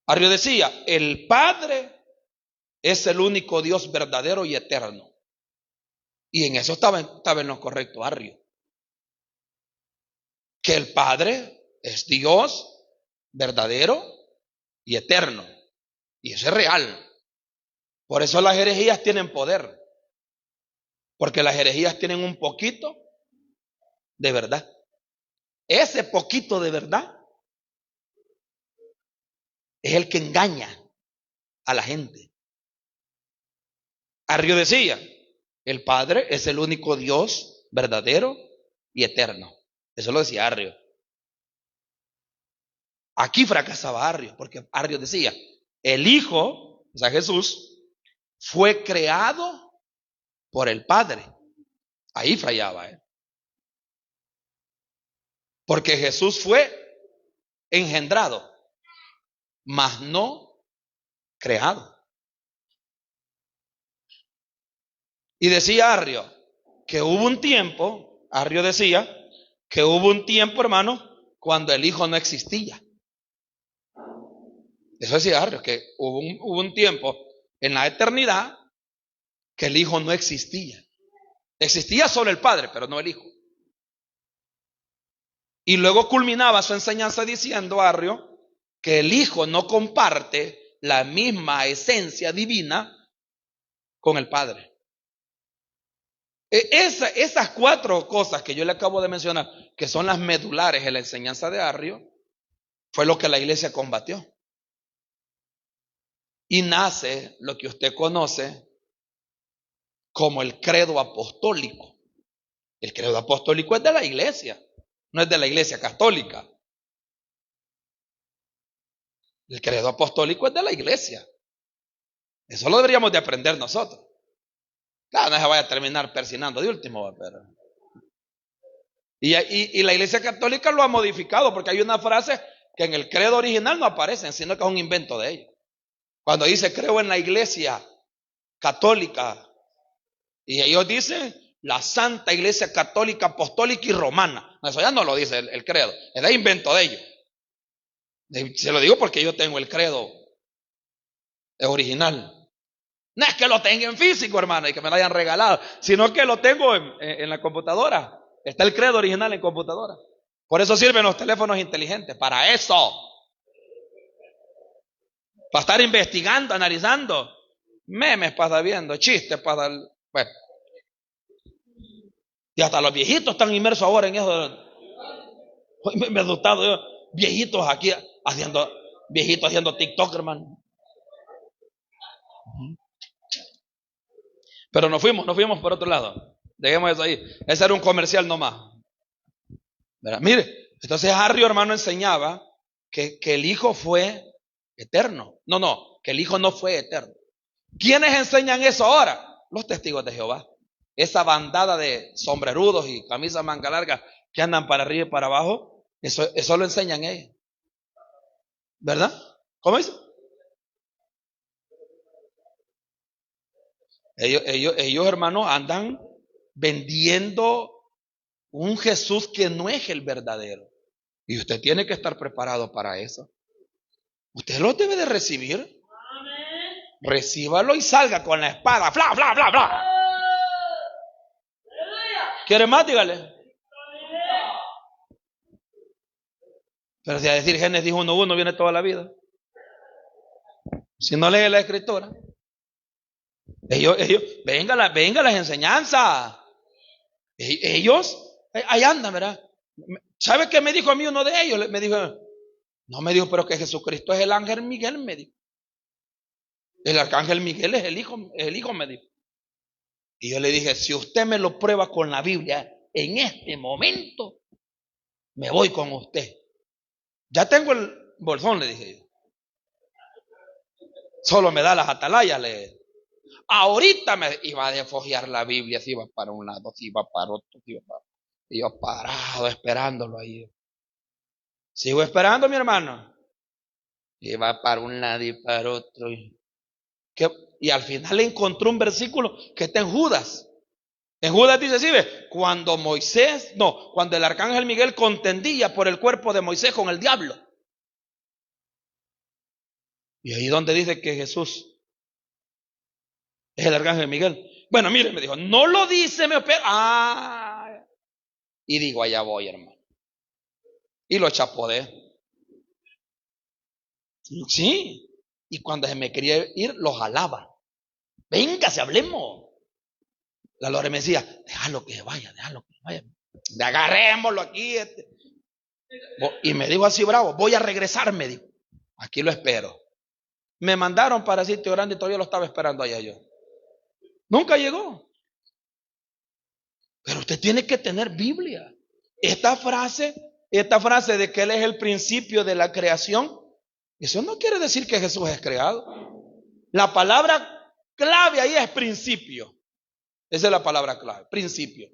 Arrio decía, el Padre es el único Dios verdadero y eterno. Y en eso estaba en lo correcto Arrio. Que el Padre es Dios verdadero y eterno. Y eso es real. Por eso las herejías tienen poder. Porque las herejías tienen un poquito de verdad. Ese poquito de verdad es el que engaña a la gente. Arrio decía, el Padre es el único Dios verdadero y eterno. Eso lo decía Arrio. Aquí fracasaba Arrio, porque Arrio decía, el Hijo, o sea Jesús, fue creado por el Padre. Ahí fallaba él. Porque Jesús fue engendrado, mas no creado. Y decía Arrio que hubo un tiempo, Arrio decía que hubo un tiempo, hermano, cuando el Hijo no existía. Eso decía Arrio, que hubo un tiempo en la eternidad que el Hijo no existía. Existía solo el Padre, pero no el Hijo. Y luego culminaba su enseñanza diciendo, Arrio, que el Hijo no comparte la misma esencia divina con el Padre. Esas cuatro cosas que yo le acabo de mencionar, que son las medulares en la enseñanza de Arrio, fue lo que la iglesia combatió. Y nace lo que usted conoce como el credo apostólico. El credo apostólico es de la iglesia, no es de la iglesia católica. El credo apostólico es de la iglesia. Eso lo deberíamos de aprender nosotros. Claro, no se vaya a terminar persinando de último, pero... Y la iglesia católica lo ha modificado, porque hay una frase que en el credo original no aparece, sino que es un invento de ellos. Cuando dice creo en la iglesia católica, y ellos dicen la Santa Iglesia Católica, Apostólica y Romana. Eso ya no lo dice el credo, es de invento de ellos. Se lo digo porque yo tengo el credo original. No es que lo tenga en físico, hermano, y que me lo hayan regalado, sino que lo tengo en la computadora. Está el credo original en computadora. Por eso sirven los teléfonos inteligentes, para eso. Para estar investigando, analizando. Memes para viendo, chistes para... Bueno. Y hasta los viejitos están inmersos ahora en eso. Hoy me he asustado yo. Viejitos aquí haciendo TikTok, hermano. Pero nos fuimos por otro lado. Dejemos eso ahí. Ese era un comercial nomás. ¿Verdad? Mire, Entonces Harry, hermano, enseñaba que el Hijo fue eterno. No, que el Hijo no fue eterno. ¿Quiénes enseñan eso ahora? Los testigos de Jehová. Esa bandada de sombrerudos y camisas manga larga que andan para arriba y para abajo, eso lo enseñan ellos. ¿Verdad? ¿Cómo dice? Ellos, hermanos, andan vendiendo un Jesús que no es el verdadero. Y usted tiene que estar preparado para eso. Usted lo debe de recibir. Recíbalo y salga con la espada. ¡Fla, fla, fla, fla! ¿Quiere más? Dígale. Pero si a decir Génesis 1:1 viene toda la vida. Si no lee la escritura. Ellos, venga las enseñanzas. Ellos, ahí andan, ¿verdad? ¿Sabe qué me dijo a mí uno de ellos? Me dijo, pero que Jesucristo es el ángel Miguel, me dijo. El arcángel Miguel es el hijo, me dijo. Y yo le dije, si usted me lo prueba con la Biblia en este momento, me voy con usted. Ya tengo el bolsón, le dije yo. Solo me da las atalayas, ahorita me iba a desfojear la Biblia, si iba para un lado, si iba para otro, si iba para otro. Y yo parado esperándolo ahí. Sigo esperando, mi hermano. Y va para un lado y para otro. Y al final encontró un versículo que está en Judas. En Judas dice, ¿sí ve? Cuando el arcángel Miguel contendía por el cuerpo de Moisés con el diablo. Y ahí donde dice que Jesús es el arcángel Miguel. Bueno, mire, me dijo, no lo dice, pero y digo, allá voy, hermano. Y lo chapodé. Sí. Y cuando se me quería ir, lo jalaba. Véngase, hablemos. La Lore me decía, déjalo que vaya. Agarrémoslo aquí. Y me dijo así bravo, voy a regresar, me dijo. Aquí lo espero. Me mandaron para Sitio Grande y todavía lo estaba esperando allá yo. Nunca llegó. Pero usted tiene que tener Biblia. Esta frase de que Él es el principio de la creación, eso no quiere decir que Jesús es creado. La palabra clave ahí es principio. Esa es la palabra clave, principio.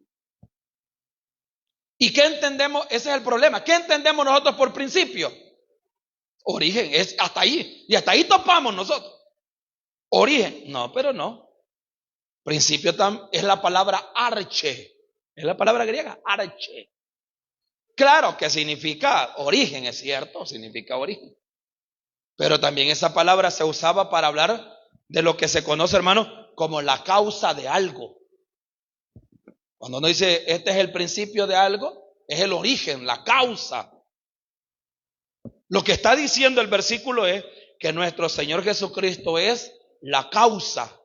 ¿Y qué entendemos? Ese es el problema. ¿Qué entendemos nosotros por principio? Origen, es hasta ahí. Y hasta ahí topamos nosotros. Origen, no, pero no. Principio es la palabra arche. Es la palabra griega, arche. Claro que significa origen, es cierto, significa origen. Pero también esa palabra se usaba para hablar de lo que se conoce, hermano, como la causa de algo. Cuando uno dice, este es el principio de algo, es el origen, la causa. Lo que está diciendo el versículo es que nuestro Señor Jesucristo es la causa.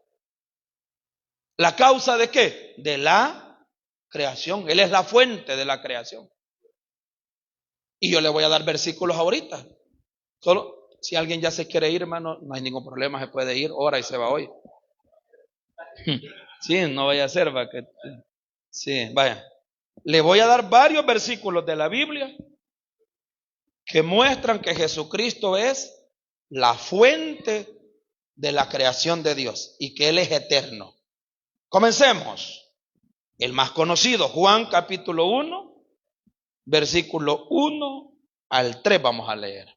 ¿La causa de qué? De la creación. Él es la fuente de la creación. Y yo le voy a dar versículos ahorita. Solo si alguien ya se quiere ir, hermano, no hay ningún problema, se puede ir, ora y se va hoy. Sí, no vaya a ser, sí, vaya. Le voy a dar varios versículos de la Biblia que muestran que Jesucristo es la fuente de la creación de Dios y que Él es eterno. Comencemos. El más conocido, Juan capítulo 1, versículo 1 al 3 vamos a leer.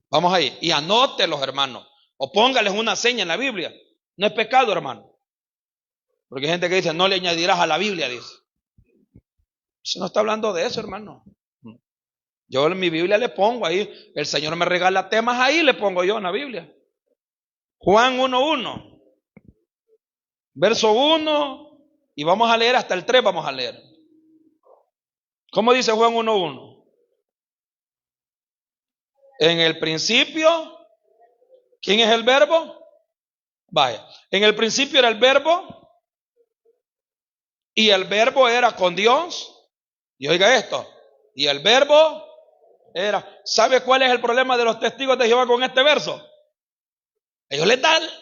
Vamos ahí. Y anótelos, hermanos. O póngales una seña en la Biblia. No es pecado, hermano. Porque hay gente que dice, no le añadirás a la Biblia, dice. Eso no está hablando de eso, hermano. Yo en mi Biblia le pongo ahí. El Señor me regala temas ahí, le pongo yo en la Biblia. Juan 1:1. Verso 1. Y vamos a leer hasta el 3, vamos a leer. ¿Cómo dice Juan 1:1? En el principio, ¿quién es el verbo? Vaya, en el principio era el verbo y el verbo era con Dios. Y oiga esto, y el verbo era, ¿sabe cuál es el problema de los testigos de Jehová con este verso? Ellos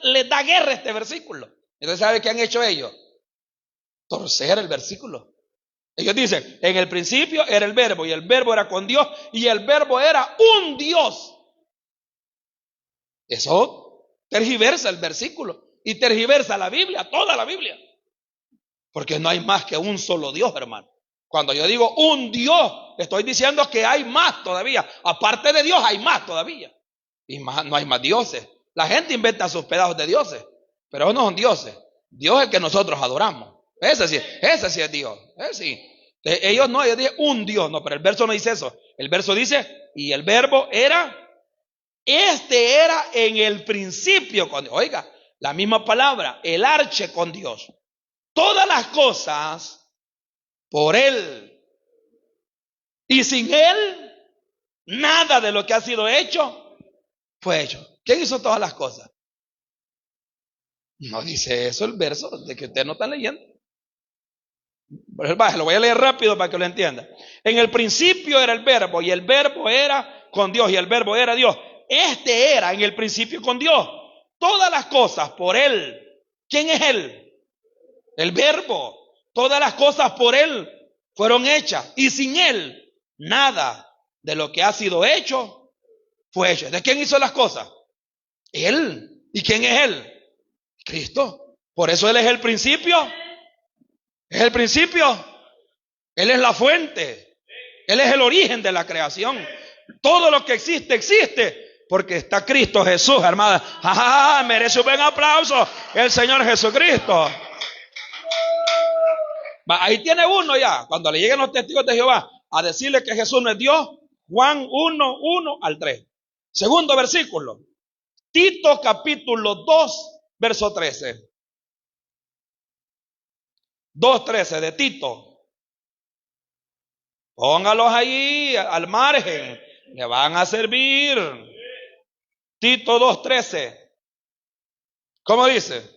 les da guerra este versículo. Entonces, ¿sabe qué han hecho ellos? Torcer el versículo. Ellos dicen, en el principio era el verbo, y el verbo era con Dios, y el verbo era un Dios. Eso tergiversa el versículo, y tergiversa la Biblia, toda la Biblia. Porque no hay más que un solo Dios, hermano. Cuando yo digo un Dios, estoy diciendo que hay más todavía. Aparte de Dios, hay más todavía. Y más, no hay más dioses. La gente inventa sus pedazos de dioses, pero esos no son dioses. Dios es el que nosotros adoramos. Ese sí es Dios. Ese sí. Ellos no, ellos dicen un Dios. No, pero el verso no dice eso. El verso dice, y el verbo era, era en el principio con Dios. Oiga, la misma palabra, el arche con Dios. Todas las cosas por Él. Y sin Él, nada de lo que ha sido hecho fue hecho. ¿Quién hizo todas las cosas? No dice eso el verso de que ustedes no están leyendo. Lo voy a leer rápido para que lo entienda. En el principio era el verbo, y el verbo era con Dios, y el verbo era Dios. Era en el principio con Dios. Todas las cosas por Él. ¿Quién es Él? El verbo. Todas las cosas por Él fueron hechas, y sin Él nada de lo que ha sido hecho fue hecho. ¿De quién hizo las cosas? Él. ¿Y quién es Él? Cristo. Por eso Él es el principio. Es el principio. Él es la fuente. Él es el origen de la creación. Todo lo que existe, existe porque está Cristo Jesús, hermana. Merece un buen aplauso el Señor Jesucristo. Ahí tiene uno ya. Cuando le lleguen los testigos de Jehová a decirle que Jesús no es Dios, Juan 1, 1 al 3. Segundo versículo. Tito capítulo 2, verso 13. 2:13 de Tito. Póngalos ahí al margen. Le van a servir. Tito 2:13. ¿Cómo dice?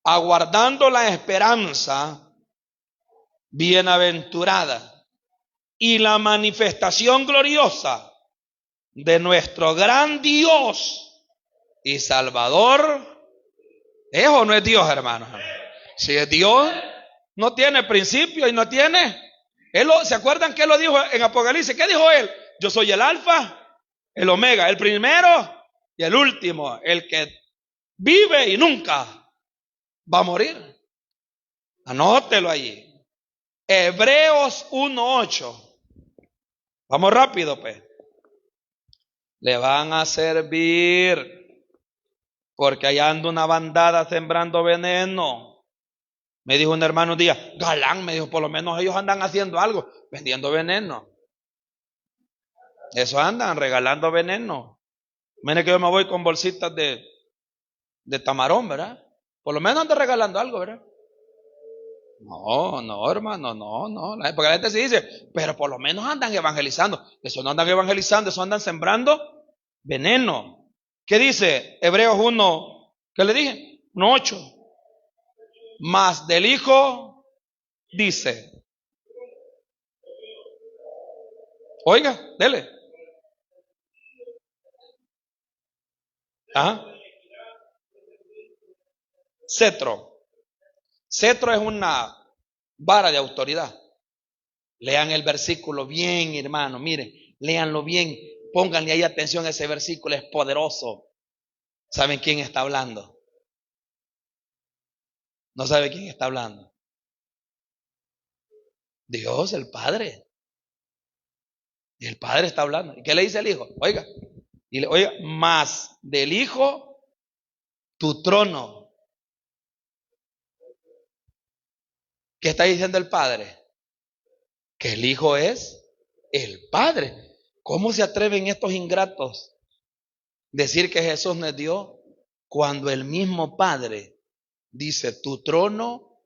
Aguardando la esperanza bienaventurada y la manifestación gloriosa de nuestro gran Dios y Salvador. ¿Es o no es Dios, hermanos? Si es Dios, no tiene principio y no tiene. ¿Se acuerdan que él lo dijo en Apocalipsis? ¿Qué dijo él? Yo soy el alfa, el omega, el primero y el último, el que vive y nunca va a morir. Anótelo allí. Hebreos 1:8. Vamos rápido, pues. Le van a servir porque allá anda una bandada sembrando veneno. Me dijo un hermano un día, Galán, me dijo, por lo menos ellos andan haciendo algo, vendiendo veneno. Eso andan, regalando veneno. Mire que yo me voy con bolsitas de tamarón, ¿verdad? Por lo menos andan regalando algo, ¿verdad? No, hermano, no. Porque la gente se dice, pero por lo menos andan evangelizando. Eso no andan evangelizando, eso andan sembrando veneno. ¿Qué dice Hebreos 1? ¿Qué le dije? 1:8. Más del Hijo dice. Oiga, dele. Ajá. Cetro. Cetro es una vara de autoridad. Lean el versículo bien, hermano. Miren, léanlo bien. Pónganle ahí atención a ese versículo, es poderoso. ¿Saben quién está hablando? ¿No sabe quién está hablando? Dios, el Padre. Y el Padre está hablando. ¿Y qué le dice el Hijo? Oiga, más del Hijo tu trono. ¿Qué está diciendo el Padre? Que el Hijo es el Padre. ¿Cómo se atreven estos ingratos a decir que Jesús no es Dios cuando el mismo Padre dice tu trono,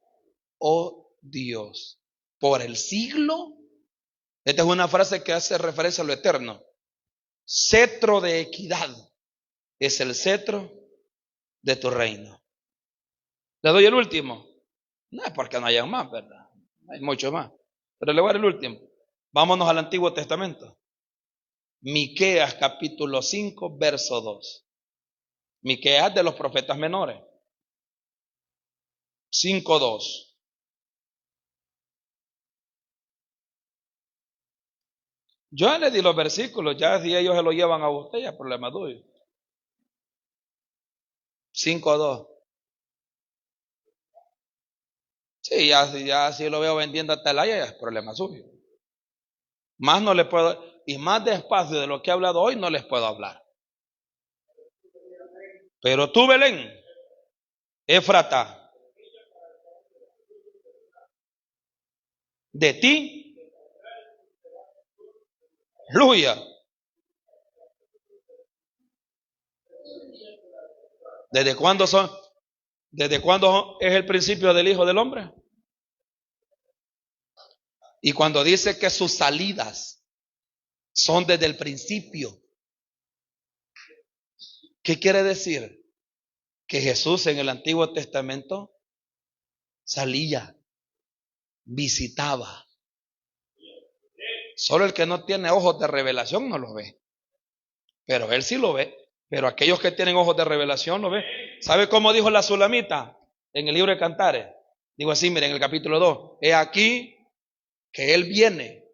oh Dios, por el siglo? Esta es una frase que hace referencia a lo eterno. Cetro de equidad es el cetro de tu reino. Le doy el último. No es porque no haya más, ¿verdad? Hay mucho más. Pero le voy a dar el último. Vámonos al Antiguo Testamento. Miqueas capítulo 5, verso 2. Miqueas de los profetas menores. 5:2. Yo les di los versículos, ya si ellos se lo llevan a usted, ya es problema tuyo. 5:2. Sí, ya si lo veo vendiendo a Atalaya, ya es problema suyo. Más no le puedo, y más despacio de lo que he hablado hoy, no les puedo hablar. Pero tú, Belén, Éfrata, de ti, aleluya. ¿Desde cuándo es el principio del Hijo del Hombre? Y cuando dice que sus salidas son desde el principio, ¿qué quiere decir? Que Jesús en el Antiguo Testamento salía, visitaba. Solo el que no tiene ojos de revelación no lo ve. Pero él sí lo ve. Pero aquellos que tienen ojos de revelación lo ven. ¿Sabe cómo dijo la Sulamita en el libro de Cantares? Digo así, miren, en el capítulo 2. He aquí que él viene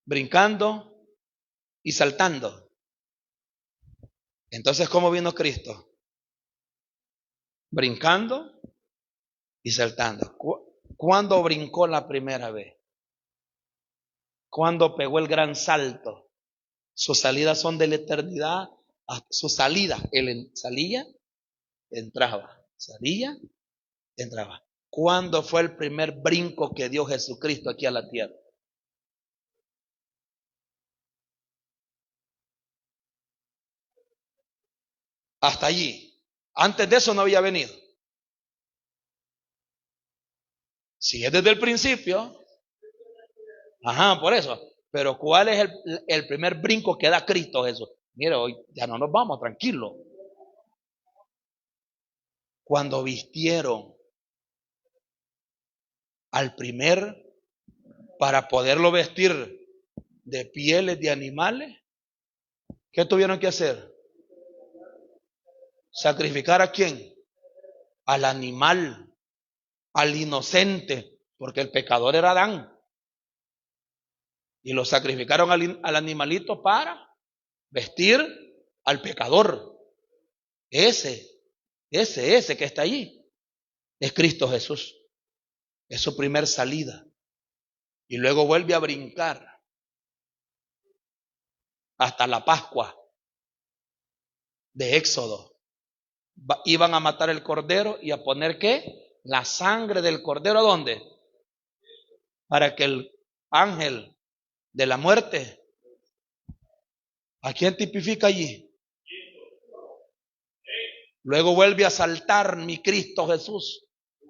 brincando y saltando. Entonces, ¿cómo vino Cristo? Brincando y saltando. ¿Cuándo brincó la primera vez? ¿Cuándo pegó el gran salto? Sus salidas son de la eternidad. Su salida, él salía, entraba. Salía, entraba. ¿Cuándo fue el primer brinco que dio Jesucristo aquí a la tierra? Hasta allí. Antes de eso no había venido. Si es desde el principio, ajá, por eso. Pero ¿cuál es el primer brinco que da Cristo Jesús? Mire, hoy ya no nos vamos, tranquilo. Cuando vistieron al primer, para poderlo vestir de pieles de animales, ¿qué tuvieron que hacer? ¿Sacrificar a quién? Al animal, al inocente, porque el pecador era Adán. Y lo sacrificaron al animalito para vestir al pecador. Ese que está allí es Cristo Jesús. Es su primer salida. Y luego vuelve a brincar hasta la Pascua de Éxodo. Iban a matar el cordero y a poner ¿qué? La sangre del cordero, ¿a dónde? Para que el ángel de la muerte, ¿a quién tipifica allí? Luego vuelve a saltar mi Cristo Jesús.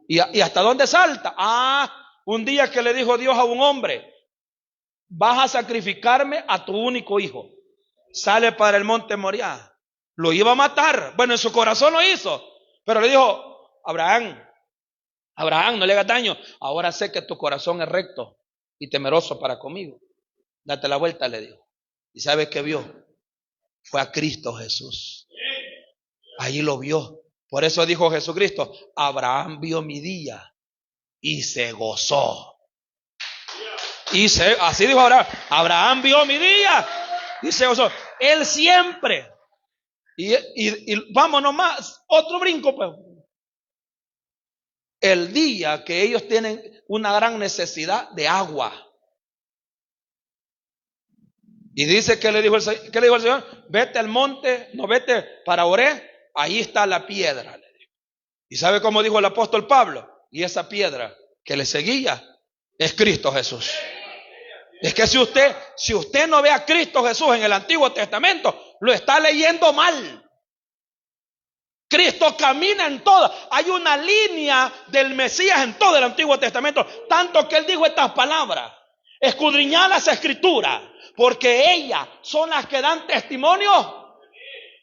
¿Y hasta dónde salta? Un día que le dijo Dios a un hombre: vas a sacrificarme a tu único hijo. Sale para el monte Moriah. Lo iba a matar. Bueno, en su corazón lo hizo. Pero le dijo: Abraham, no le hagas daño. Ahora sé que tu corazón es recto y temeroso para conmigo. Date la vuelta, le dijo. ¿Y sabe qué vio? Fue a Cristo Jesús. Allí lo vio. Por eso dijo Jesucristo: Abraham vio mi día y se gozó. Así dijo Abraham. Abraham vio mi día y se gozó. Él siempre. Y vámonos más. Otro brinco, pues. El día que ellos tienen una gran necesidad de agua. Y dice que le dijo el Señor: vete al monte, no vete para Oré, ahí está la piedra. ¿Y sabe cómo dijo el apóstol Pablo? Y esa piedra que le seguía es Cristo Jesús. Es que si usted no ve a Cristo Jesús en el Antiguo Testamento, lo está leyendo mal. Cristo camina en todo. Hay una línea del Mesías en todo el Antiguo Testamento, tanto que él dijo estas palabras: escudriñad las Escrituras, porque ellas son las que dan testimonio.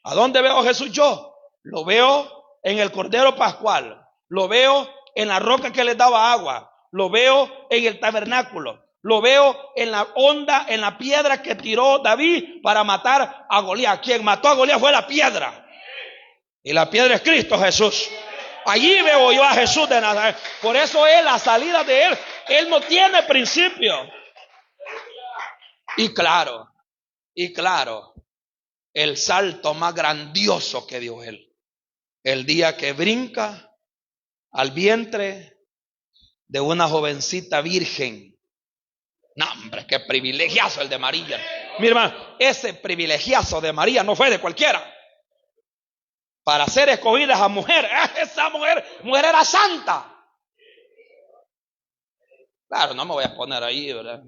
¿A dónde veo a Jesús yo? Lo veo en el Cordero Pascual. Lo veo en la roca que les daba agua. Lo veo en el tabernáculo. Lo veo en la onda, en la piedra que tiró David para matar a Goliat. Quien mató a Goliat fue la piedra. Y la piedra es Cristo Jesús. Allí veo yo a Jesús de Nazaret. Por eso es la salida de él. Él no tiene principio. Y claro, Y claro, el salto más grandioso que dio él, el día que brinca al vientre de una jovencita virgen. No, hombre, qué privilegiazo el de María. Mi hermano, ese privilegiazo de María no fue de cualquiera. Para ser escogida esa mujer, esa mujer era santa. Claro, no me voy a poner ahí, ¿verdad?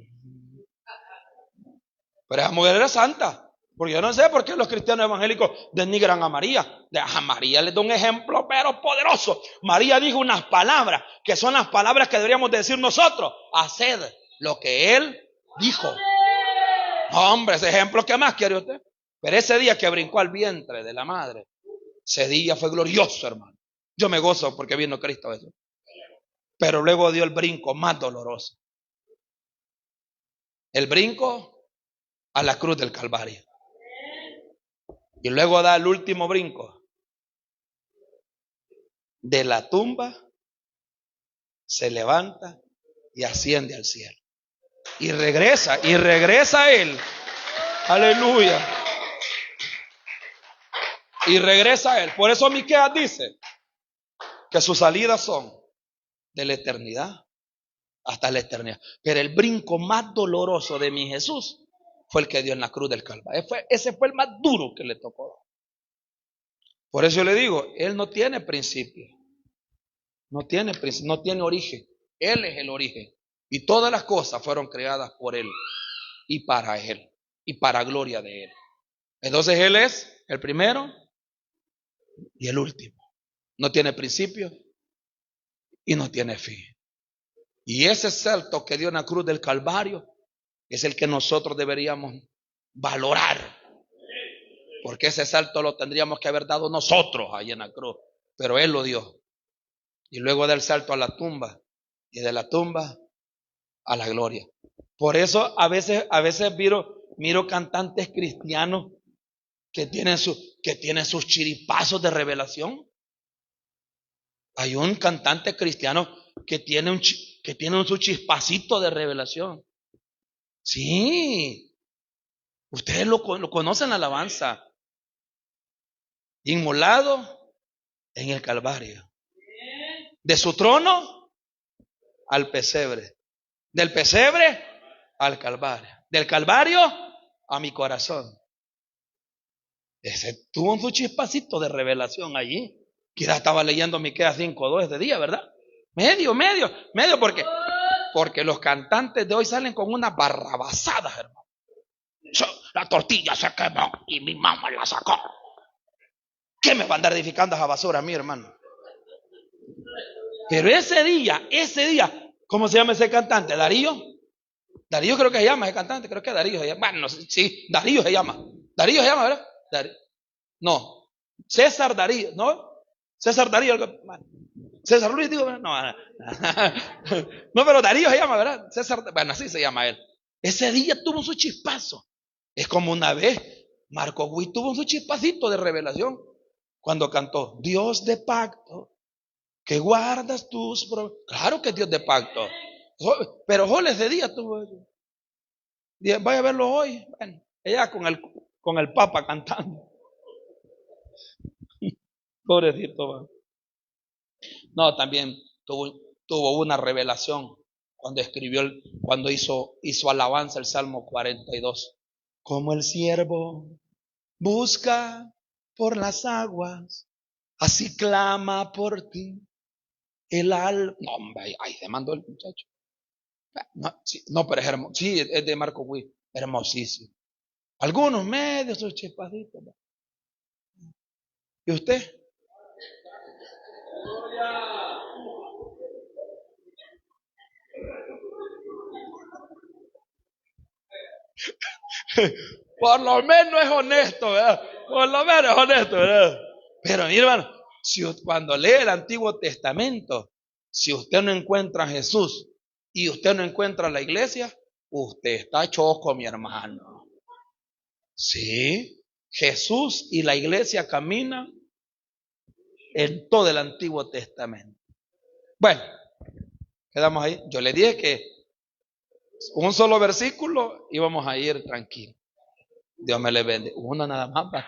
Pero esa mujer era santa. Porque yo no sé por qué los cristianos evangélicos denigran a María. A María les da un ejemplo, pero poderoso. María dijo unas palabras, que son las palabras que deberíamos decir nosotros. Haced lo que él dijo. Hombre, ese ejemplo, ¿qué más quiere usted? Pero ese día que brincó al vientre de la madre, ese día fue glorioso, hermano. Yo me gozo porque vino Cristo eso. Pero luego dio el brinco más doloroso. El brinco a la cruz del Calvario. Y luego da el último brinco. De la tumba se levanta y asciende al cielo. Y regresa a él. Aleluya. Y regresa a él. Por eso Miqueas dice que sus salidas son de la eternidad hasta la eternidad. Pero el brinco más doloroso de mi Jesús fue el que dio en la cruz del Calvario. Ese fue el más duro que le tocó. Por eso yo le digo, él no tiene principio. No tiene origen. Él es el origen. Y todas las cosas fueron creadas por él y para él y para gloria de él. Entonces él es el primero y el último. No tiene principio y no tiene fin. Y ese salto que dio en la cruz del Calvario es el que nosotros deberíamos valorar. Porque ese salto lo tendríamos que haber dado nosotros ahí en la cruz. Pero él lo dio. Y luego del salto a la tumba. Y de la tumba a la gloria. Por eso a veces miro cantantes cristianos que tienen sus chiripazos de revelación. Hay un cantante cristiano que tiene su chispacito de revelación. Sí. Ustedes lo conocen, la alabanza. Inmolado en el Calvario. De su trono al pesebre. Del pesebre al Calvario. Del Calvario a mi corazón. Ese tuvo un chispacito de revelación allí. Quizás estaba leyendo Miqueas 5:2 este día, ¿verdad? Medio, porque los cantantes de hoy salen con unas barrabasadas, hermano. La tortilla se quemó y mi mamá la sacó. ¿Qué me va a andar edificando esa basura a mí, hermano? Pero ese día, ¿cómo se llama ese cantante? ¿Darío? Darío creo que se llama ese cantante, creo que Darío se llama. Bueno, no sé, sí, Darío se llama, ¿verdad? No, César Darío, ¿no? César Darío, bueno, César Luis, digo, no, pero Darío se llama, ¿verdad? César, bueno, así se llama él. Ese día tuvo su chispazo. Es como una vez Marco Gui tuvo su chispacito de revelación cuando cantó Dios de pacto, que guardas tus promesas. Claro que es Dios de pacto. Pero Joel ese día tuvo eso. Vaya a verlo hoy. Bueno, ella con el Papa cantando. Pobrecito. No, también tuvo una revelación cuando hizo alabanza el Salmo 42. Como el siervo busca por las aguas, así clama por ti el alma. No, hombre, ahí se mandó el muchacho. No, pero es hermoso. Sí, es de Marco Witt. Hermosísimo. Algunos medios, sus chispaditos. ¿Y usted? Por lo menos es honesto, ¿verdad? Por lo menos es honesto, ¿verdad? Pero mi hermano, cuando lee el Antiguo Testamento, si usted no encuentra a Jesús y usted no encuentra a la iglesia, usted está choco, mi hermano. Sí, Jesús y la iglesia caminan en todo el Antiguo Testamento. Bueno, quedamos ahí. Yo le dije que un solo versículo íbamos a ir tranquilos. Dios me les bendiga. Uno nada más.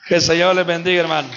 Que el Señor les bendiga, hermano.